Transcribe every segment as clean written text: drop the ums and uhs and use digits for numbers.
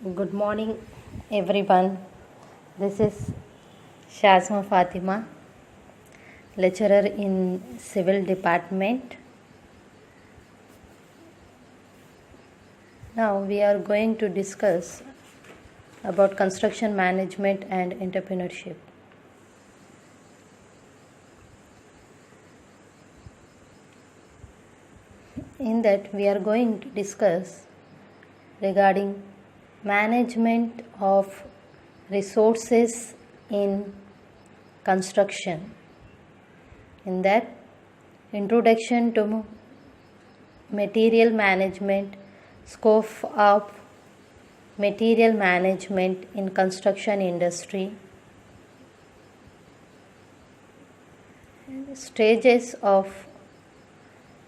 Good morning, everyone. This is Shazma Fatima, lecturer in Civil Department. Now we are going to discuss about construction management and entrepreneurship. In that, we are going to discuss regarding management of resources in construction. In that, introduction to material management, scope of material management in construction industry, stages of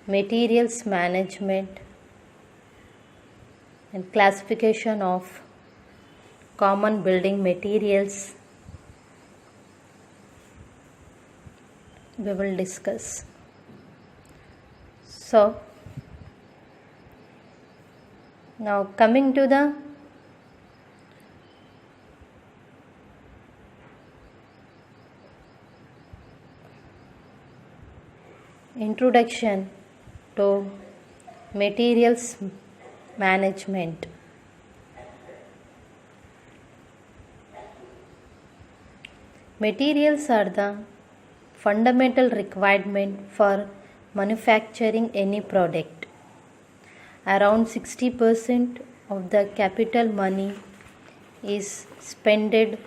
materials management, and classification of common building materials we will discuss. So, now coming to the introduction to materials management. Materials are the fundamental requirement for manufacturing any product. Around 60% of the capital money is spent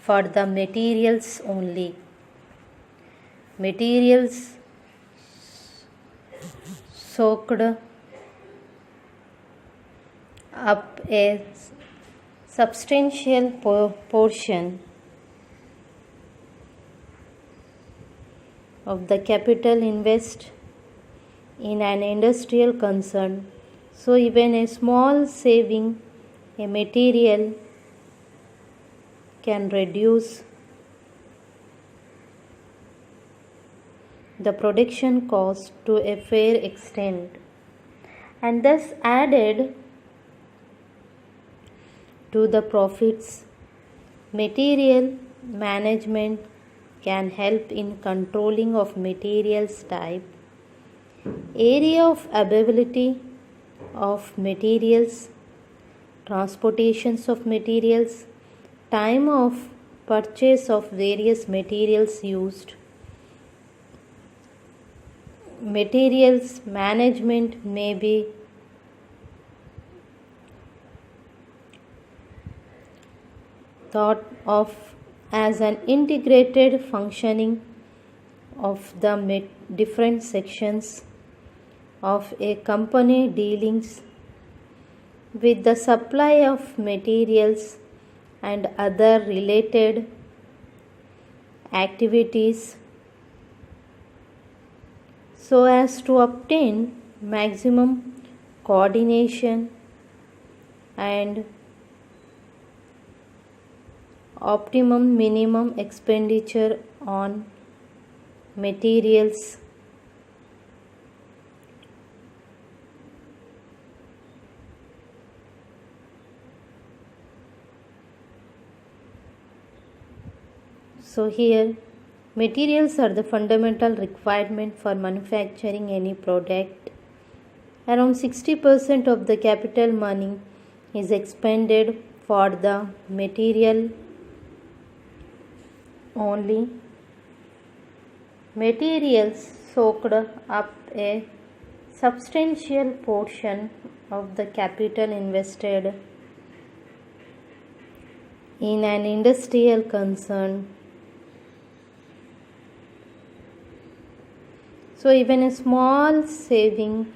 for the materials only. Materials soaked up a substantial portion of the capital invest in an industrial concern. So even a small saving a material can reduce the production cost to a fair extent and thus added to the profits. Material management can help in controlling of materials type, area of availability of materials, transportations of materials, time of purchase of various materials used. Materials management may be thought of as an integrated functioning of the different sections of a company dealings with the supply of materials and other related activities so as to obtain maximum coordination and optimum minimum expenditure on materials. So here materials are the fundamental requirement for manufacturing any product. Around 60% of the capital money is expended for the material only. Materials soaked up a substantial portion of the capital invested in an industrial concern. So even a small saving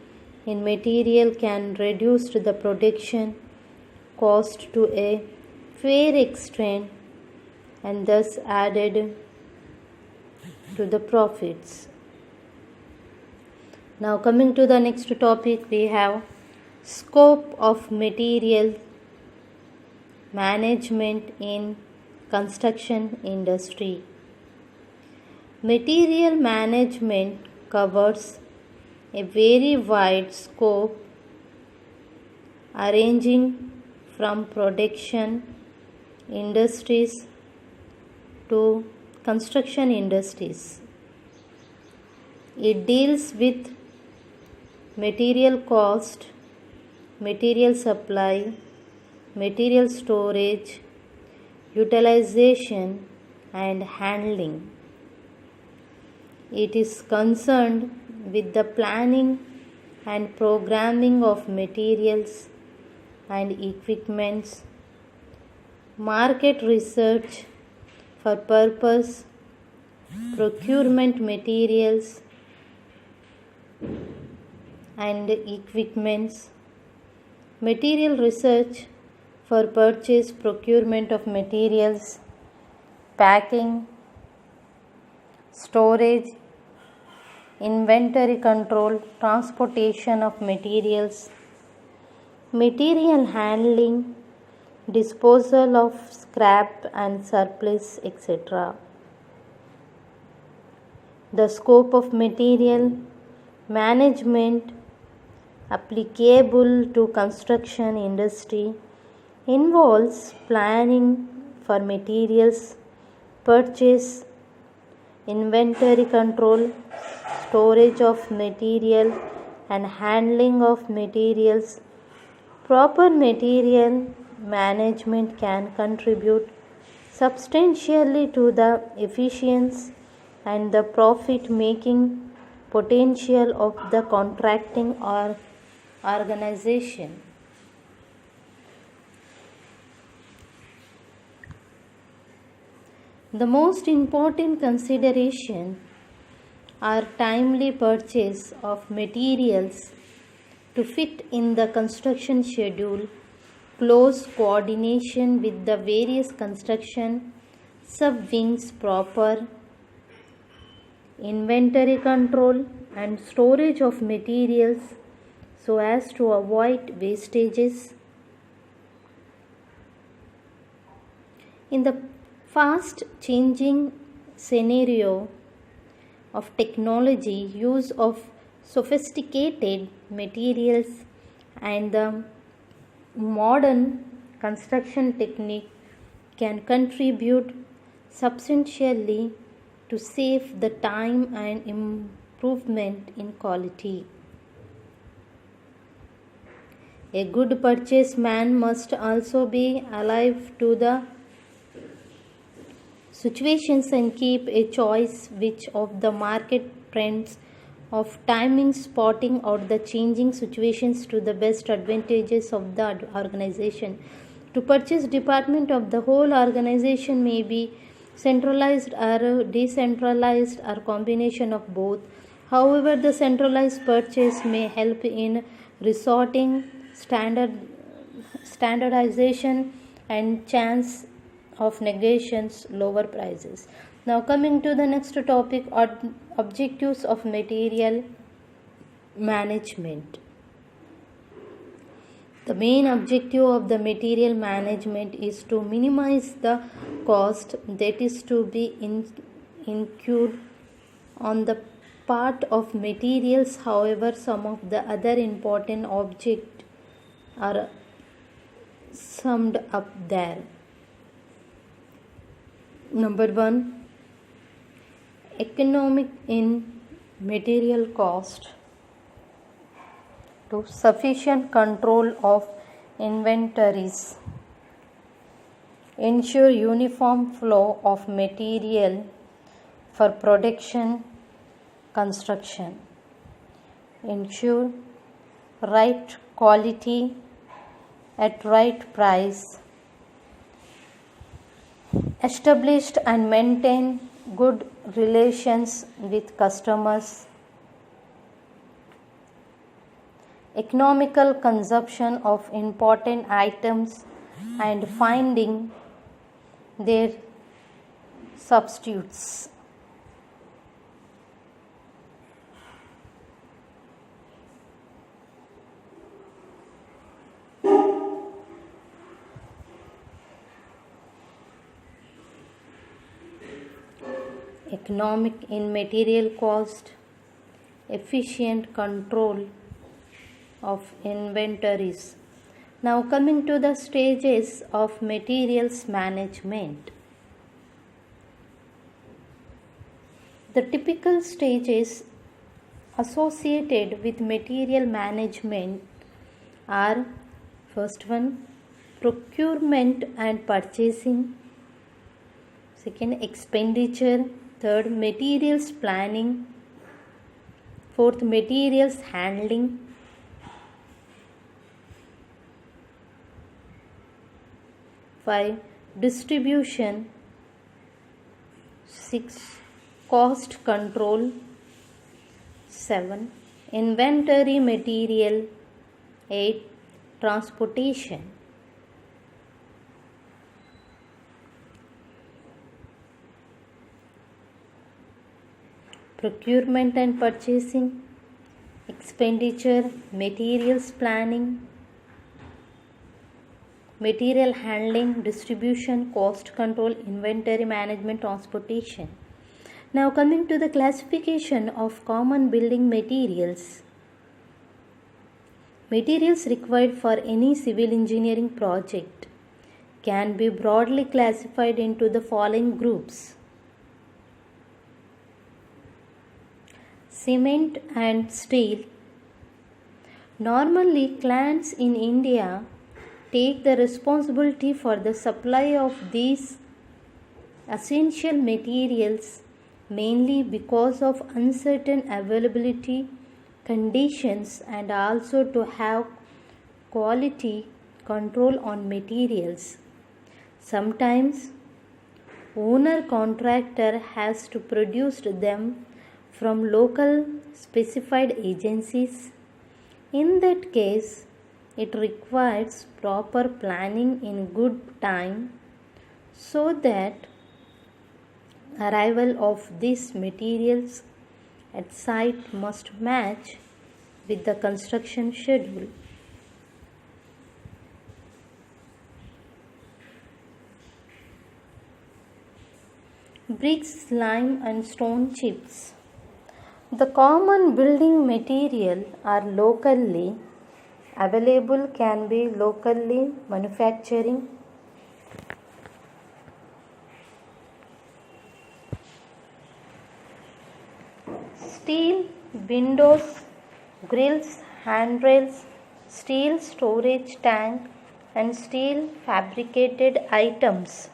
in material can reduce the production cost to a fair extent and thus added to the profits. Now coming to the next topic, we have scope of material management in construction industry. Material management covers a very wide scope ranging from production industries to construction industries. It deals with material cost, material supply, material storage, utilization, and handling. It is concerned with the planning and programming of materials and equipments, market research for purpose, procurement materials and equipments, material research for purchase, procurement of materials, packing, storage, inventory control, transportation of materials, material handling, disposal of scrap and surplus, etc. The scope of material management applicable to construction industry involves planning for materials purchase, inventory control, storage of material and handling of materials. Proper material management can contribute substantially to the efficiency and the profit making potential of the contracting or organization. The most important consideration are timely purchase of materials to fit in the construction schedule, close coordination with the various construction sub-wings, proper inventory control and storage of materials so as to avoid wastages. In the fast changing scenario of technology, use of sophisticated materials and the modern construction technique can contribute substantially to save the time and improvement in quality. A good purchase man must also be alive to the situations and keep a choice which of the market trends of timing, spotting out the changing situations to the best advantages of the organization. To purchase department of the whole organization may be centralized or decentralized or combination of both. However, the centralized purchase may help in resorting standardization and chance of negations, lower prices. Now coming to the next topic, objectives of material management. The main objective of the material management is to minimize the cost that is to be incurred on the part of materials. However, some of the other important objects are summed up there. Number 1, economic in material cost. To sufficient control of inventories, ensure uniform flow of material for production, construction, ensure right quality at right price, established and maintain good relations with customers, economical consumption of important items and finding their substitutes. Economic in material cost, efficient control of inventories. Now coming to the stages of materials management. The typical stages associated with material management are: first one, procurement and purchasing; second, expenditure; third, materials planning; fourth, materials handling; five, distribution; six, cost control; seven, inventory material; eight, transportation. Procurement and purchasing, expenditure, materials planning, material handling, distribution, cost control, inventory management, transportation. Now coming to the classification of common building materials. Materials required for any civil engineering project can be broadly classified into the following groups: cement and steel. Normally, clients in India take the responsibility for the supply of these essential materials mainly because of uncertain availability conditions and also to have quality control on materials. Sometimes owner contractor has to produce them from local specified agencies. In that case, it requires proper planning in good time so that arrival of these materials at site must match with the construction schedule. Bricks, lime and stone chips. The common building material are locally available, can be locally manufacturing. Steel, windows, grills, handrails, steel storage tank and steel fabricated items.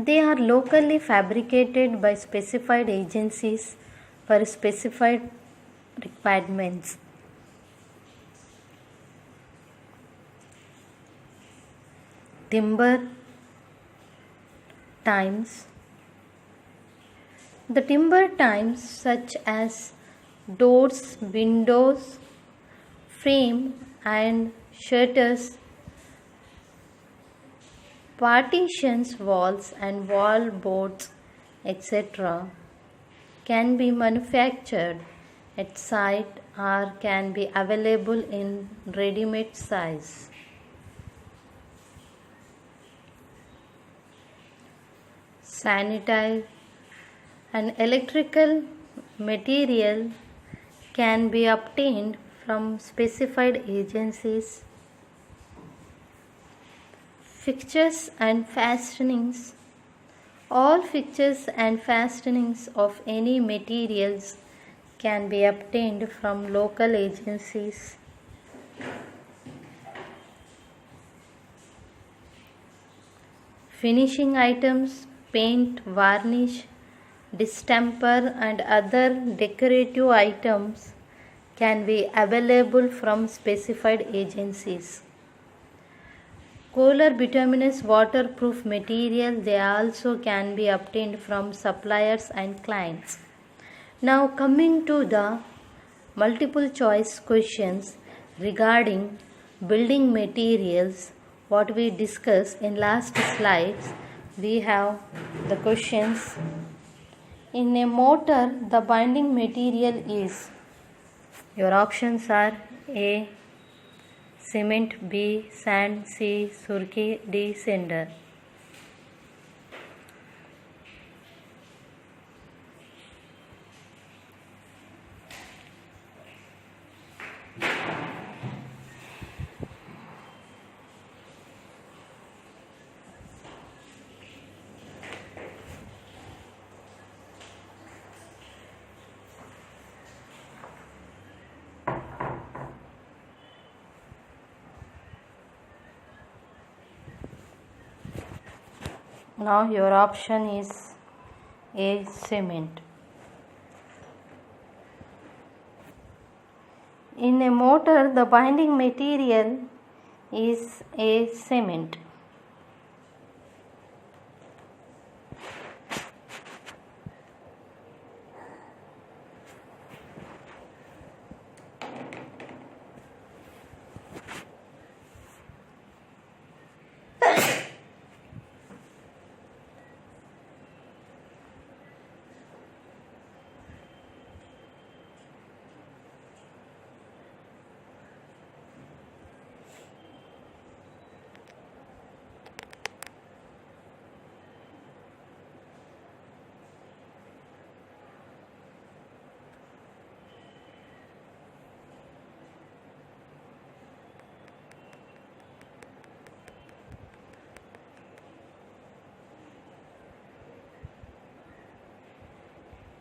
They are locally fabricated by specified agencies for specified requirements. Timber types. The timber types such as doors, windows, frame and shutters, partitions, walls and wall boards, etc. can be manufactured at site or can be available in ready-made size. Sanitary and electrical material can be obtained from specified agencies. Fixtures and fastenings. All fixtures and fastenings of any materials can be obtained from local agencies. Finishing items, paint, varnish, distemper and other decorative items can be available from specified agencies. Kohler bituminous waterproof material, they also can be obtained from suppliers and clients. Now coming to the multiple choice questions regarding building materials, what we discussed in last slides, we have the questions. In a mortar, the binding material is, your options are A. Cement, B. Sand, C. Surki, D. Cinder. Now your option is A. Cement. In a mortar, the binding material is A. Cement.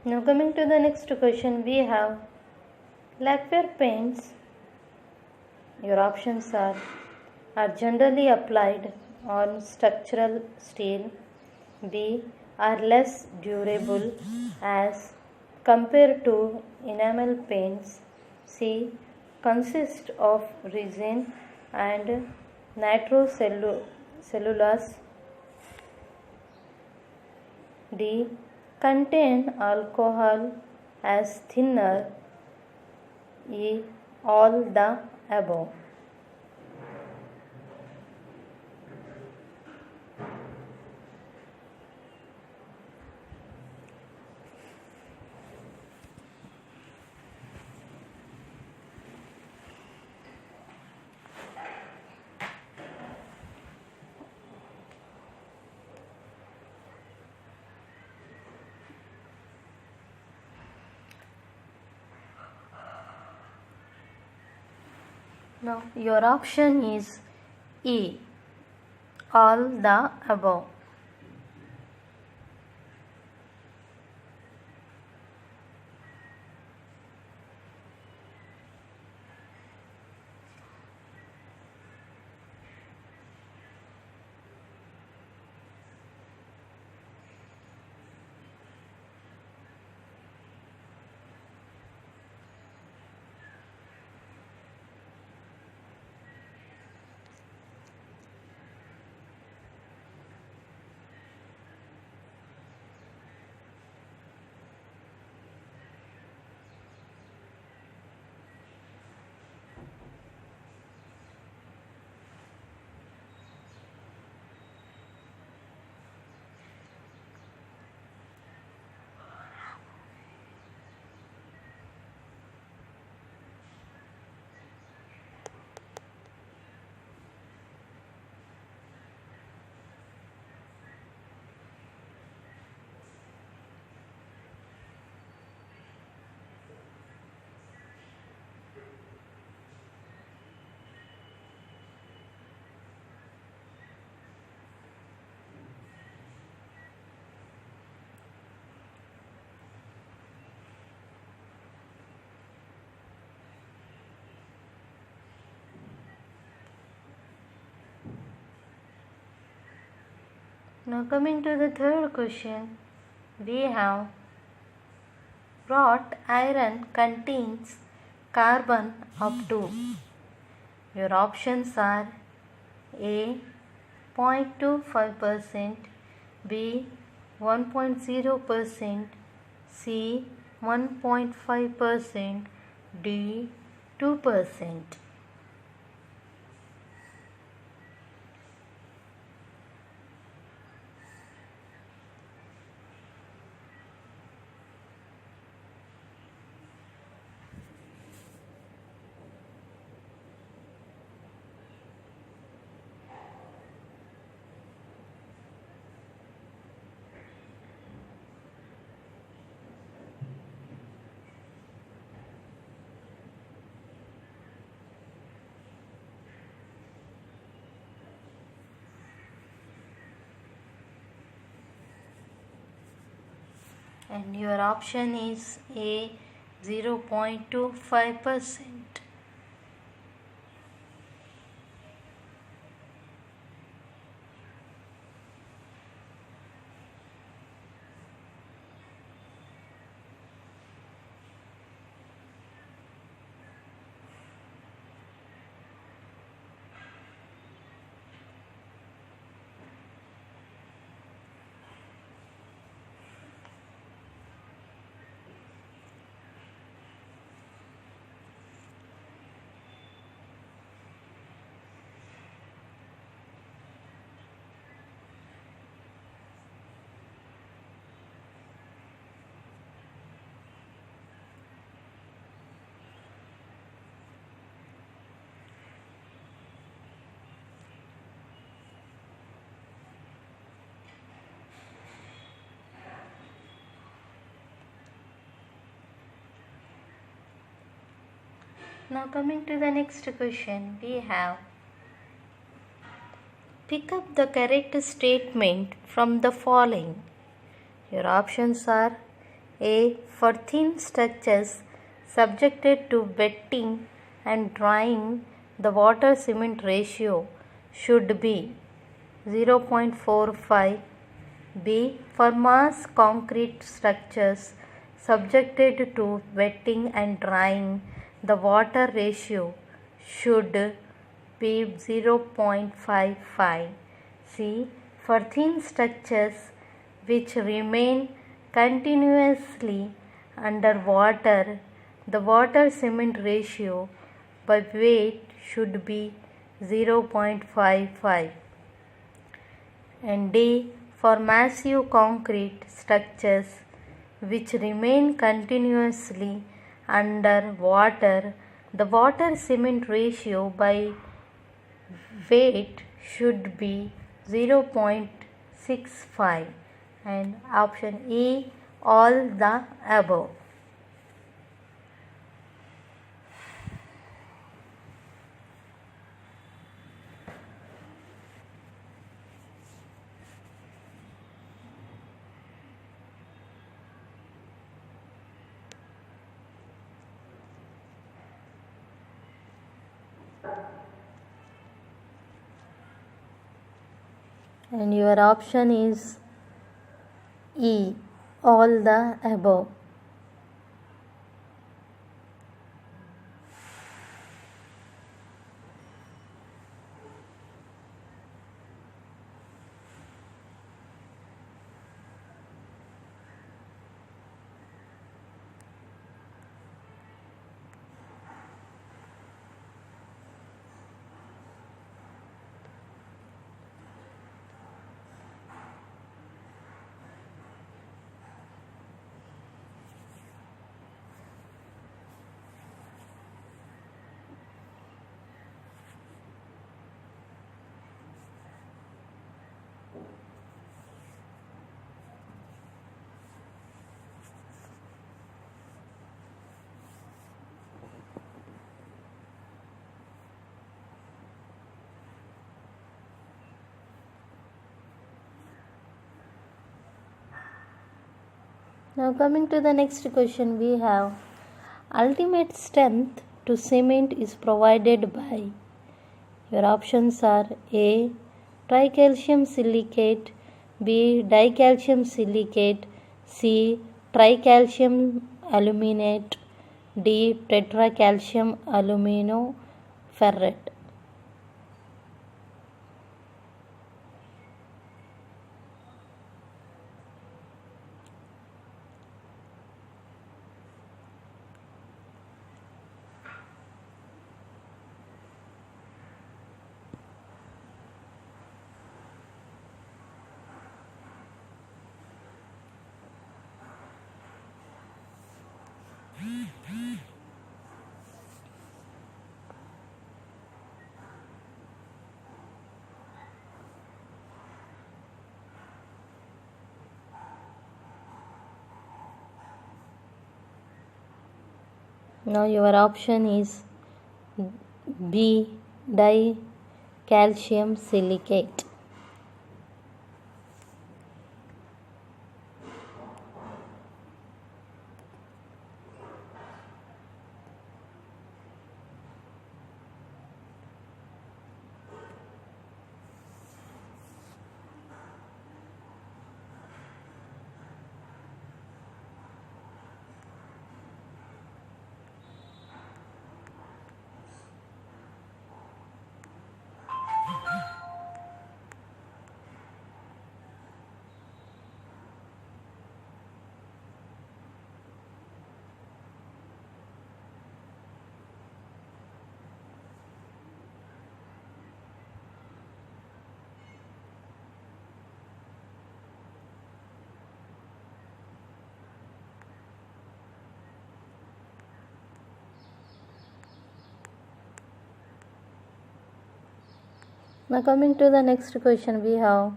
Now coming to the next question, we have lacquer paints. Your options are generally applied on structural steel. B. Are less durable as compared to enamel paints. C. Consist of resin and nitrocellulose. D. Contain alcohol as thinner. E. All the above. Now your option is E. All the above. Now coming to the third question, we have wrought iron contains carbon up to. Your options are A. 0.25%, B. 1.0%, C. 1.5%, D. 2%. And your option is A, 0.25%. Now coming to the next question, we have pick up the correct statement from the following. Your options are A, for thin structures subjected to wetting and drying, the water cement ratio should be 0.45. B, for mass concrete structures subjected to wetting and drying, the water ratio should be 0.55. C, for thin structures which remain continuously under water, the water cement ratio by weight should be 0.55. And D, for massive concrete structures which remain continuously under water, the water cement ratio by weight should be 0.65. And option E, all the above. And your option is E, all the above. Now coming to the next question, we have ultimate strength to cement is provided by. Your options are A, tricalcium silicate, B, dicalcium silicate, C, tricalcium aluminate, D, tetracalcium aluminoferrate. Now your option is B, dicalcium silicate. Now coming to the next question, we have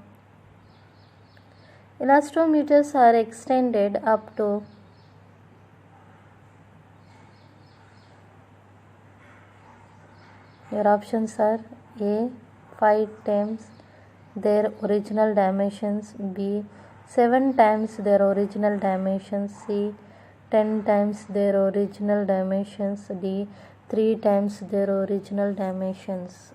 elastometers are extended up to your options are A 5 times their original dimensions, B 7 times their original dimensions, C 10 times their original dimensions, D 3 times their original dimensions.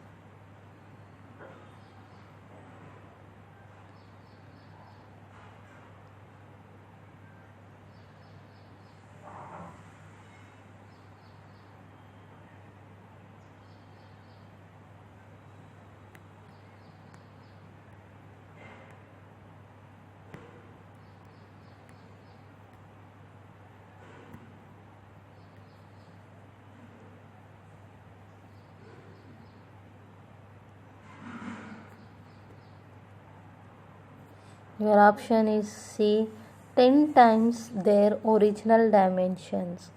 Your option is C 10 times their original dimensions.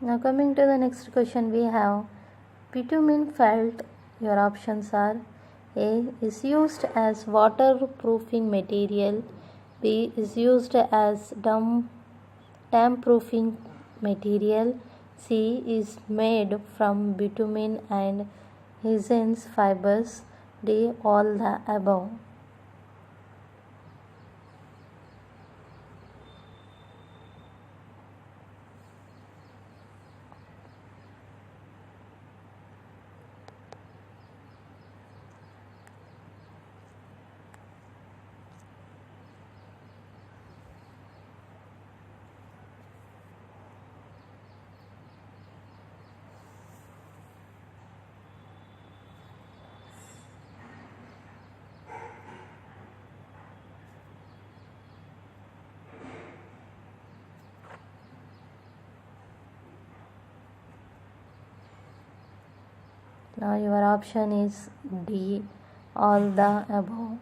Now coming to the next question, we have bitumen felt. Your options are A is used as waterproofing material, B is used as damp-proofing material, C is made from bitumen and hyacinth fibers, D all the above. Now your option is D all the above.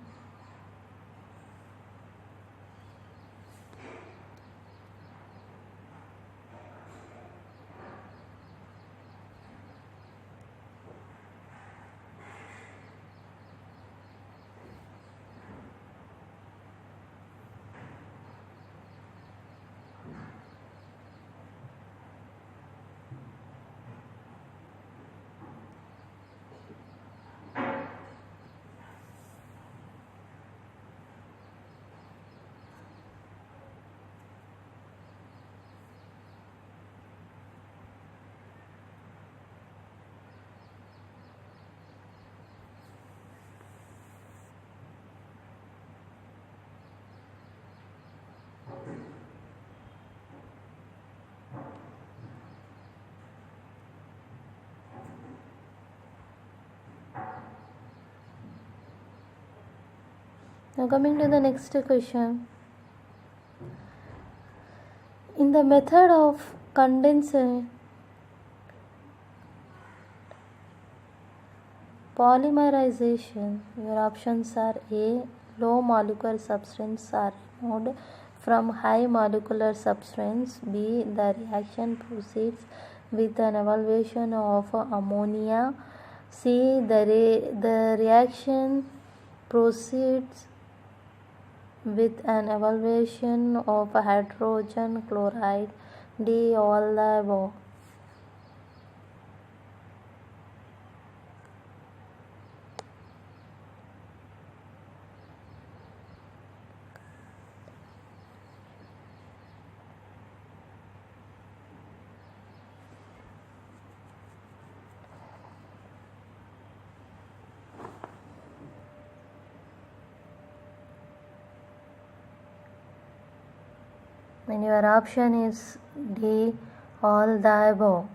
Now coming to the next question. In the method of condensing polymerization, your options are A. Low molecular substance are removed from high molecular substance, B. The reaction proceeds with an evaluation of ammonia, C. The reaction proceeds with an evaluation of hydrogen chloride, D. all the above. And your option is D, all the above.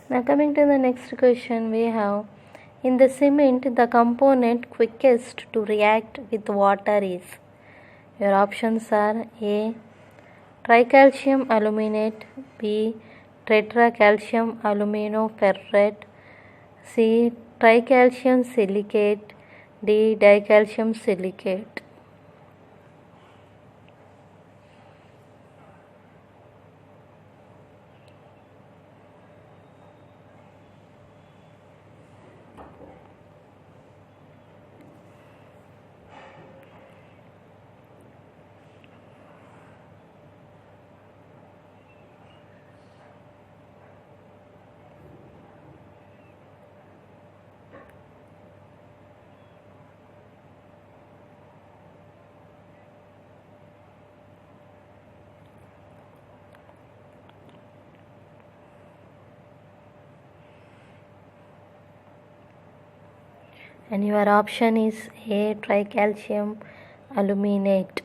Now coming to the next question, we have, in the cement the component quickest to react with water is. Your options are A, tricalcium aluminate, B, tetracalcium aluminoferrate, C, tricalcium silicate, D, dicalcium silicate. And your option is A, tricalcium aluminate.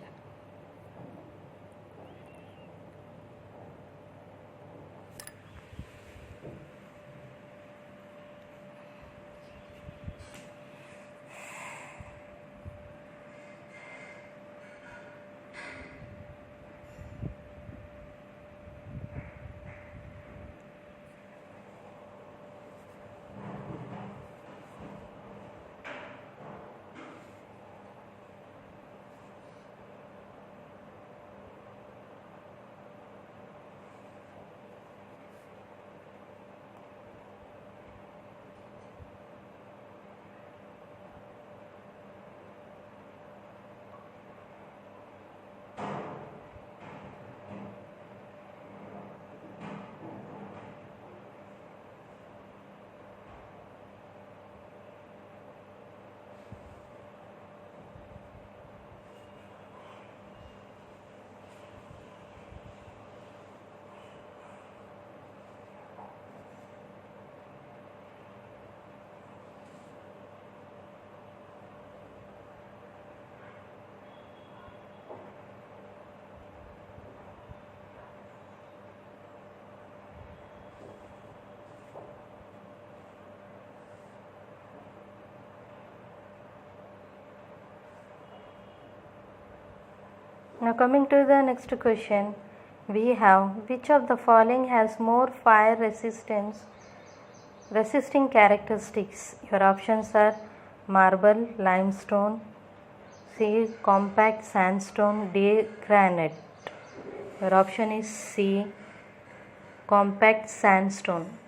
Now coming to the next question, we have, which of the following has more fire resisting characteristics? Your options are marble, limestone, C, compact sandstone, D, granite. Your option is C, compact sandstone.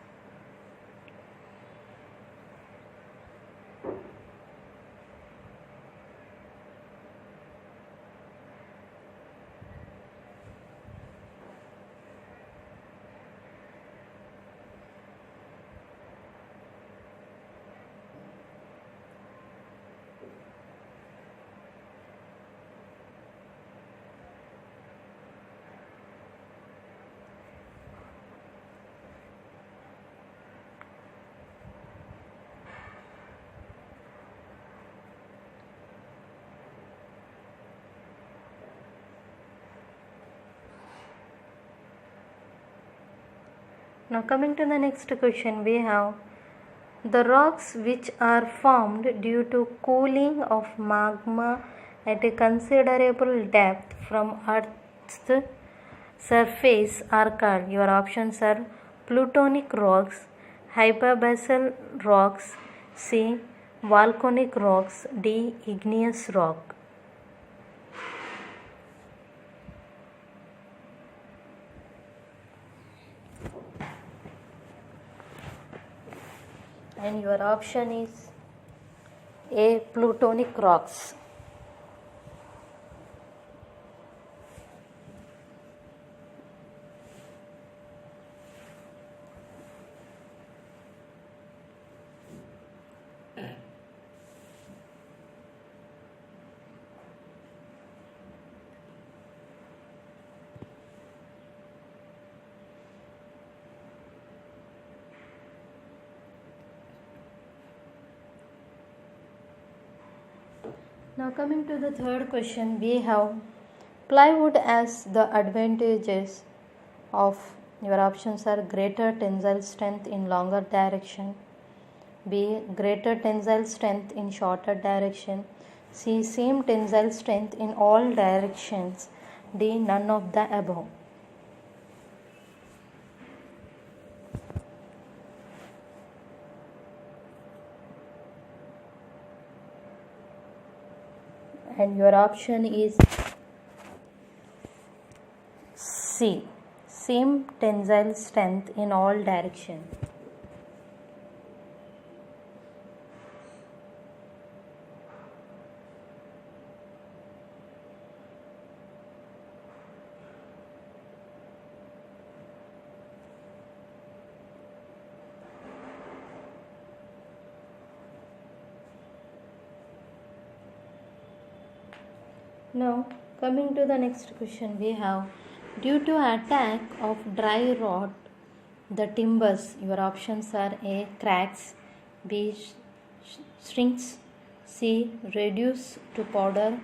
Now coming to the next question, we have, the rocks which are formed due to cooling of magma at a considerable depth from Earth's surface are called. Your options are plutonic rocks, hyperbasal rocks, C. volcanic rocks, D. igneous rock. And your option is A. plutonic rocks. Now coming to the third question, we have plywood as the advantages of. Your options are greater tensile strength in longer direction, B. greater tensile strength in shorter direction, C. same tensile strength in all directions, D. none of the above. And your option is C. same tensile strength in all directions. Now coming to the next question, we have due to attack of dry rot the timbers. Your options are A. cracks, B. shrinks, C. reduce to powder,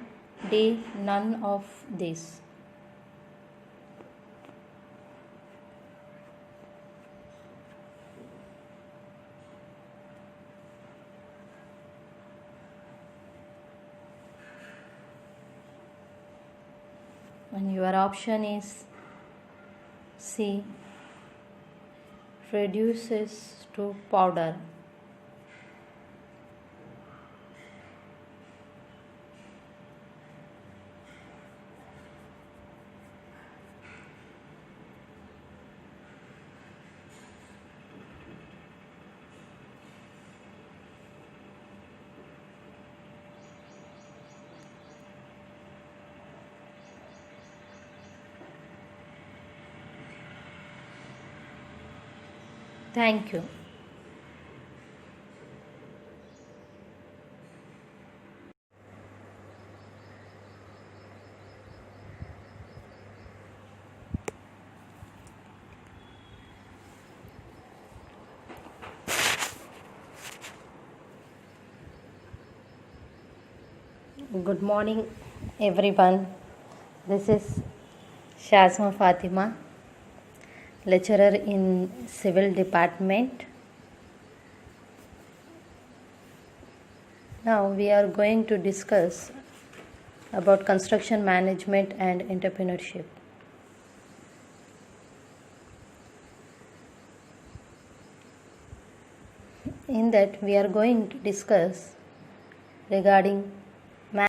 D. none of these. And your option is C. reduces to powder. Thank you. Good morning, everyone. This is Shazma Fatima, lecturer in Civil Department. Now we are going to discuss about construction management and entrepreneurship. In that we are going to discuss regarding